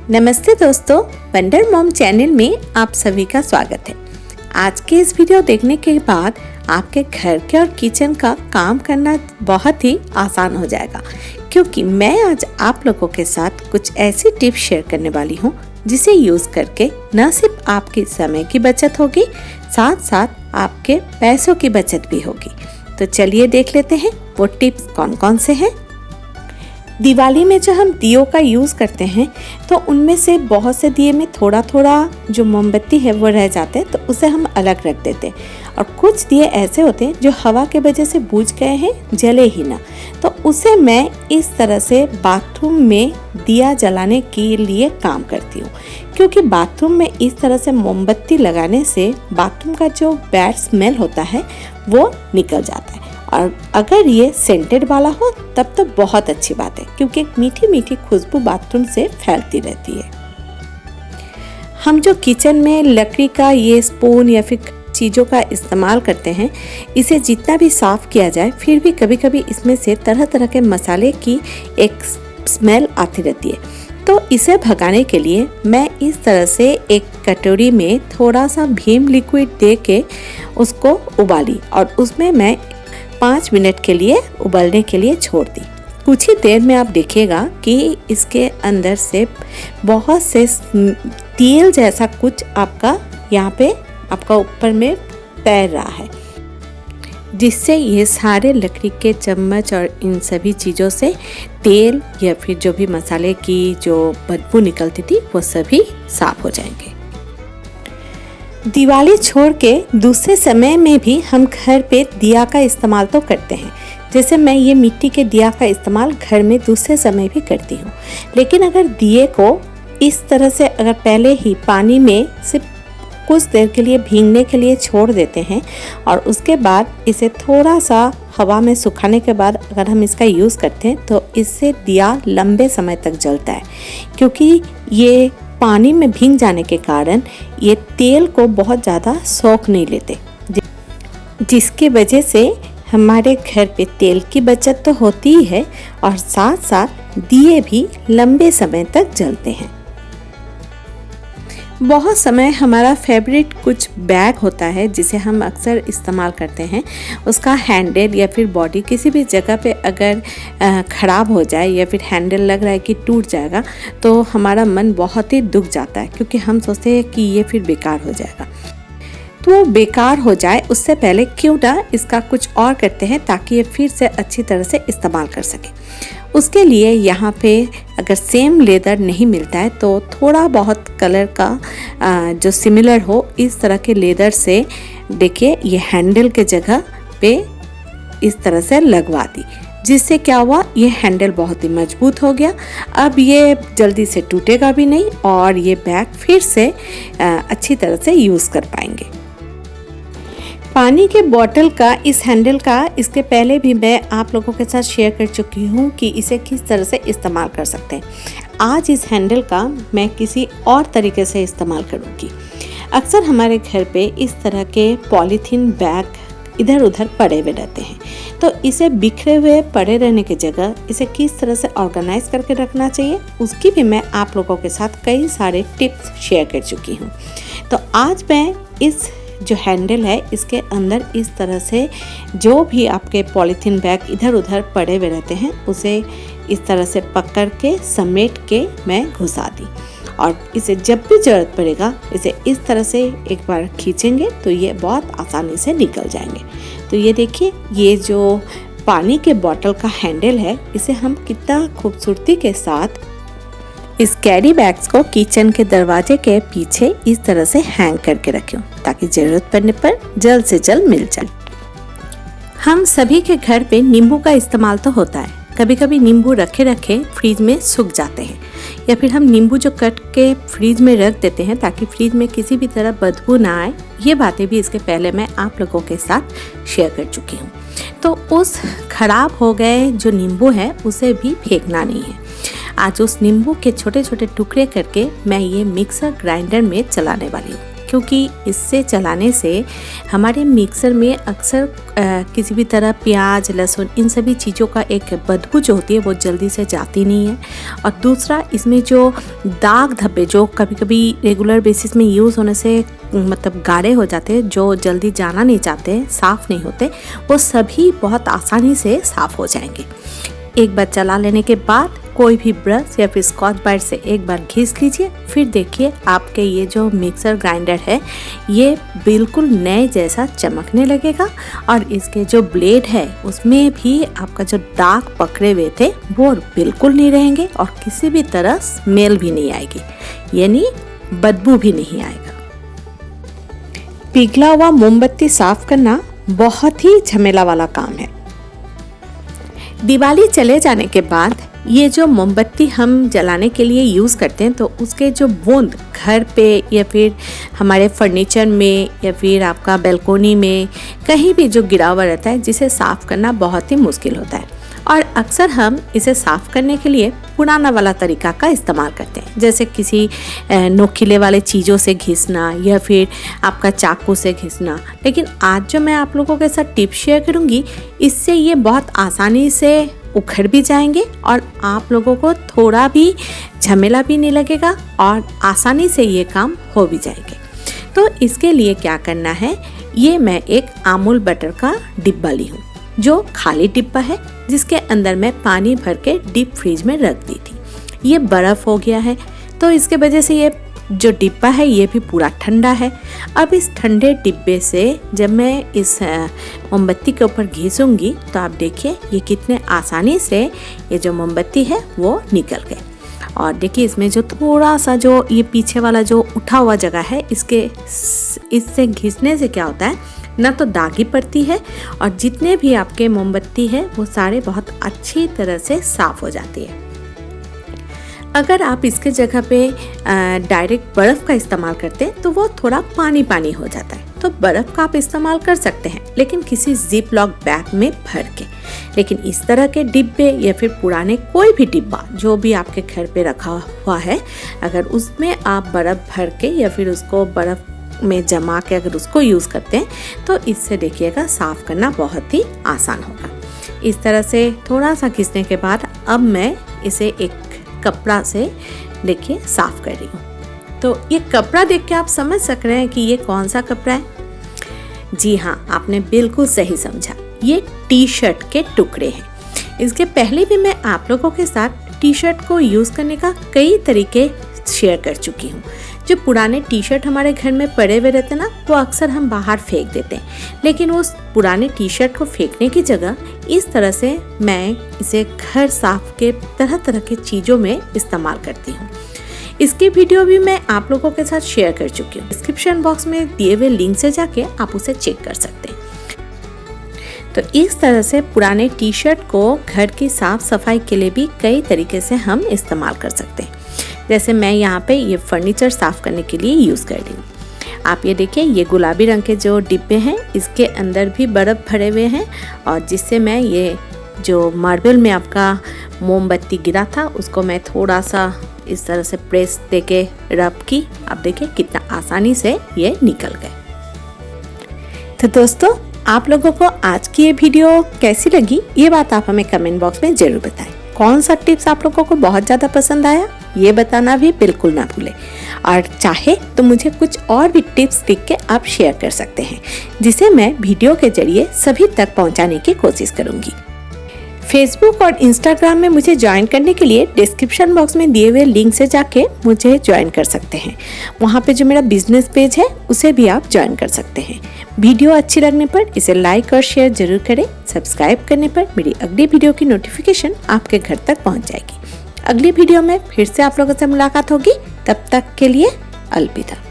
नमस्ते दोस्तों, wonder mom channel में आप सभी का स्वागत है। आज के इस वीडियो देखने के बाद आपके घर के और किचन का काम करना बहुत ही आसान हो जाएगा, क्योंकि मैं आज आप लोगों के साथ कुछ ऐसी टिप्स शेयर करने वाली हूँ जिसे यूज़ करके न सिर्फ आपके समय की बचत होगी, साथ साथ आपके पैसों की बचत भी होगी। तो चलिए देख लेते हैं वो टिप्स कौन कौन से हैं। दिवाली में जो हम दियों का यूज़ करते हैं तो उनमें से बहुत से दिए में थोड़ा थोड़ा जो मोमबत्ती है वो रह जाते हैं, तो उसे हम अलग रख देते हैं। और कुछ दिए ऐसे होते हैं जो हवा के वजह से बुझ गए हैं, जले ही ना, तो उसे मैं इस तरह से बाथरूम में दिया जलाने के लिए काम करती हूँ, क्योंकि बाथरूम में इस तरह से मोमबत्ती लगाने से बाथरूम का जो बैड स्मेल होता है वो निकल जाता है। और अगर ये सेंटेड वाला हो तब तो बहुत अच्छी बात है, क्योंकि एक मीठी मीठी खुशबू बाथरूम से फैलती रहती है। हम जो किचन में लकड़ी का ये स्पून या फिर चीज़ों का इस्तेमाल करते हैं, इसे जितना भी साफ़ किया जाए फिर भी कभी कभी इसमें से तरह तरह के मसाले की एक स्मेल आती रहती है। तो इसे भगाने के लिए मैं इस तरह से एक कटोरी में थोड़ा सा भीम लिक्विड दे के उसको उबाली और उसमें मैं 5 मिनट के लिए उबलने के लिए छोड़ दी। कुछ ही देर में आप देखिएगा कि इसके अंदर से बहुत से तेल जैसा कुछ आपका यहाँ पे आपका ऊपर में तैर रहा है, जिससे ये सारे लकड़ी के चम्मच और इन सभी चीज़ों से तेल या फिर जो भी मसाले की जो बदबू निकलती थी वो सभी साफ हो जाएंगे। दिवाली छोड़ के दूसरे समय में भी हम घर पे दिया का इस्तेमाल तो करते हैं। जैसे मैं ये मिट्टी के दिया का इस्तेमाल घर में दूसरे समय भी करती हूँ, लेकिन अगर दिए को इस तरह से अगर पहले ही पानी में सिर्फ कुछ देर के लिए भीगने के लिए छोड़ देते हैं और उसके बाद इसे थोड़ा सा हवा में सुखाने के बाद अगर हम इसका यूज़ करते हैं तो इससे दिया लंबे समय तक जलता है, क्योंकि ये पानी में भीग जाने के कारण ये तेल को बहुत ज़्यादा सोख नहीं लेते, जिसकी वजह से हमारे घर पे तेल की बचत तो होती ही है और साथ साथ दिए भी लंबे समय तक जलते हैं। बहुत समय हमारा फेवरेट कुछ बैग होता है जिसे हम अक्सर इस्तेमाल करते हैं, उसका हैंडल या फिर बॉडी किसी भी जगह पे अगर ख़राब हो जाए या फिर हैंडल लग रहा है कि टूट जाएगा तो हमारा मन बहुत ही दुख जाता है, क्योंकि हम सोचते हैं कि ये फिर बेकार हो जाएगा। तो वो बेकार हो जाए उससे पहले क्यों ना इसका कुछ और करते हैं ताकि ये फिर से अच्छी तरह से इस्तेमाल कर सके। उसके लिए यहाँ पे अगर सेम लेदर नहीं मिलता है तो थोड़ा बहुत कलर का जो सिमिलर हो इस तरह के लेदर से देखिए ये हैंडल के जगह पे इस तरह से लगवा दी, जिससे क्या हुआ, ये हैंडल बहुत ही मजबूत हो गया। अब ये जल्दी से टूटेगा भी नहीं और ये बैग फिर से अच्छी तरह से यूज़ कर पाएंगे। पानी के बोतल का इस हैंडल का इसके पहले भी मैं आप लोगों के साथ शेयर कर चुकी हूँ कि इसे किस तरह से इस्तेमाल कर सकते हैं। आज इस हैंडल का मैं किसी और तरीके से इस्तेमाल करूँगी। अक्सर हमारे घर पे इस तरह के पॉलीथीन बैग इधर उधर पड़े हुए रहते हैं, तो इसे बिखरे हुए पड़े रहने की जगह इसे किस तरह से ऑर्गेनाइज करके रखना चाहिए उसकी भी मैं आप लोगों के साथ कई सारे टिप्स शेयर कर चुकी हूँ। तो आज मैं इस जो हैंडल है इसके अंदर इस तरह से जो भी आपके पॉलीथीन बैग इधर उधर पड़े हुए रहते हैं उसे इस तरह से पकड़ के समेट के मैं घुसा दी, और इसे जब भी ज़रूरत पड़ेगा इसे इस तरह से एक बार खींचेंगे तो ये बहुत आसानी से निकल जाएंगे। तो ये देखिए, ये जो पानी के बोतल का हैंडल है इसे हम कितना खूबसूरती के साथ इस कैरी बैग्स को किचन के दरवाजे के पीछे इस तरह से हैंग करके रखें ताकि ज़रूरत पड़ने पर जल्द से जल्द मिल जाए। हम सभी के घर पे नींबू का इस्तेमाल तो होता है। कभी कभी नींबू रखे रखे फ्रीज में सूख जाते हैं, या फिर हम नींबू जो कट के फ्रीज में रख देते हैं ताकि फ्रीज में किसी भी तरह बदबू ना आए। ये बातें भी इसके पहले मैं आप लोगों के साथ शेयर कर चुकी हूँ। तो उस खराब हो गए जो नींबू है उसे भी फेंकना नहीं है। आज उस नींबू के छोटे छोटे टुकड़े करके मैं ये मिक्सर ग्राइंडर में चलाने वाली हूँ, क्योंकि इससे चलाने से हमारे मिक्सर में अक्सर किसी भी तरह प्याज, लहसुन, इन सभी चीज़ों का एक बदबू जो होती है वो जल्दी से जाती नहीं है। और दूसरा, इसमें जो दाग धब्बे जो कभी कभी रेगुलर बेसिस में यूज़ होने से मतलब गाढ़े हो जाते हैं, जो जल्दी जाना नहीं चाहते, साफ़ नहीं होते, वो सभी बहुत आसानी से साफ़ हो जाएंगे। एक बार चला लेने के बाद कोई भी ब्रश या फिर स्कॉच ब्राइट से एक बार घिस लीजिए, फिर देखिए आपके ये जो मिक्सर ग्राइंडर है ये बिल्कुल नए जैसा चमकने लगेगा। और इसके जो ब्लेड है उसमें भी आपका जो दाग पकड़े हुए थे वो बिल्कुल नहीं रहेंगे और किसी भी तरह स्मेल भी नहीं आएगी, यानी बदबू भी नहीं आएगा। पिघला हुआ मोमबत्ती साफ करना बहुत ही झमेला वाला काम है। दिवाली चले जाने के बाद ये जो मोमबत्ती हम जलाने के लिए यूज़ करते हैं तो उसके जो बूंद घर पे या फिर हमारे फर्नीचर में या फिर आपका बैल्कोनी में कहीं भी जो गिरा हुआ रहता है, जिसे साफ़ करना बहुत ही मुश्किल होता है। और अक्सर हम इसे साफ़ करने के लिए पुराना वाला तरीका का इस्तेमाल करते हैं, जैसे किसी नोकीले वाले चीज़ों से घिसना या फिर आपका चाकू से घिसना। लेकिन आज जो मैं आप लोगों के साथ टिप शेयर करूँगी, इससे ये बहुत आसानी से उखड़ भी जाएंगे और आप लोगों को थोड़ा भी झमेला भी नहीं लगेगा और आसानी से ये काम हो भी जाएंगे। तो इसके लिए क्या करना है, ये मैं एक अमूल बटर का डिब्बा ली हूँ, जो खाली डिब्बा है, जिसके अंदर मैं पानी भर के डीप फ्रीज में रख दी थी। ये बर्फ़ हो गया है तो इसके वजह से ये जो डिब्बा है ये भी पूरा ठंडा है। अब इस ठंडे डिब्बे से जब मैं इस मोमबत्ती के ऊपर घिसूंगी तो आप देखिए ये कितने आसानी से ये जो मोमबत्ती है वो निकल गए। और देखिए इसमें जो थोड़ा सा जो ये पीछे वाला जो उठा हुआ जगह है, इससे घिसने से क्या होता है ना, तो दागी पड़ती है और जितने भी आपके मोमबत्ती है वो सारे बहुत अच्छी तरह से साफ़ हो जाती है। अगर आप इसके जगह पे डायरेक्ट बर्फ़ का इस्तेमाल करते हैं तो वो थोड़ा पानी पानी हो जाता है, तो बर्फ़ का आप इस्तेमाल कर सकते हैं, लेकिन किसी जिप लॉक बैग में भर के। लेकिन इस तरह के डिब्बे या फिर पुराने कोई भी डिब्बा जो भी आपके घर पे रखा हुआ है, अगर उसमें आप बर्फ़ भर के या फिर उसको बर्फ़ में जमा के अगर उसको यूज़ करते हैं तो इससे देखिएगा साफ़ करना बहुत ही आसान होगा। इस तरह से थोड़ा सा घिसने के बाद अब मैं इसे एक कपड़ा से देखिए साफ़ कर रही हूँ। तो ये कपड़ा देख के आप समझ सक रहे हैं कि ये कौन सा कपड़ा है। जी हाँ, आपने बिल्कुल सही समझा, ये टी शर्ट के टुकड़े हैं। इसके पहले भी मैं आप लोगों के साथ टी शर्ट को यूज़ करने का कई तरीके शेयर कर चुकी हूँ। जो पुराने टी शर्ट हमारे घर में पड़े हुए रहते ना, वो अक्सर हम बाहर फेंक देते हैं, लेकिन उस पुराने टी शर्ट को फेंकने की जगह इस तरह से मैं इसे घर साफ के तरह तरह के चीज़ों में इस्तेमाल करती हूँ। इसकी वीडियो भी मैं आप लोगों के साथ शेयर कर चुकी हूँ। डिस्क्रिप्शन बॉक्स में दिए हुए लिंक से जाके आप उसे चेक कर सकते हैं। तो इस तरह से पुराने टी शर्ट को घर की साफ सफाई के लिए भी कई तरीके से हम इस्तेमाल कर सकते हैं। जैसे मैं यहाँ पे ये फर्नीचर साफ़ करने के लिए यूज़ कर रही हूँ। आप ये देखिए, ये गुलाबी रंग के जो डिब्बे हैं इसके अंदर भी बर्फ़ भरे हुए हैं और जिससे मैं ये जो मार्बल में आपका मोमबत्ती गिरा था उसको मैं थोड़ा सा इस तरह से प्रेस देके रब की। आप देखिए कितना आसानी से ये निकल गए। तो दोस्तों, आप लोगों को आज की ये वीडियो कैसी लगी, ये बात आप हमें कमेंट बॉक्स में ज़रूर बताएं। कौन सा टिप्स आप लोगों को बहुत ज़्यादा पसंद आया, ये बताना भी बिल्कुल ना भूलें। और चाहे तो मुझे कुछ और भी टिप्स लिख के आप शेयर कर सकते हैं, जिसे मैं वीडियो के जरिए सभी तक पहुंचाने की कोशिश करूंगी। फेसबुक और इंस्टाग्राम में मुझे ज्वाइन करने के लिए डिस्क्रिप्शन बॉक्स में दिए हुए लिंक से जाके मुझे ज्वाइन कर सकते हैं। वहाँ पे जो मेरा बिजनेस पेज है उसे भी आप ज्वाइन कर सकते हैं। वीडियो अच्छी लगने पर इसे लाइक और शेयर जरूर करें। सब्सक्राइब करने पर मेरी अगली वीडियो की नोटिफिकेशन आपके घर तक पहुँच जाएगी। अगली वीडियो में फिर से आप लोगों से मुलाकात होगी। तब तक के लिए अलविदा।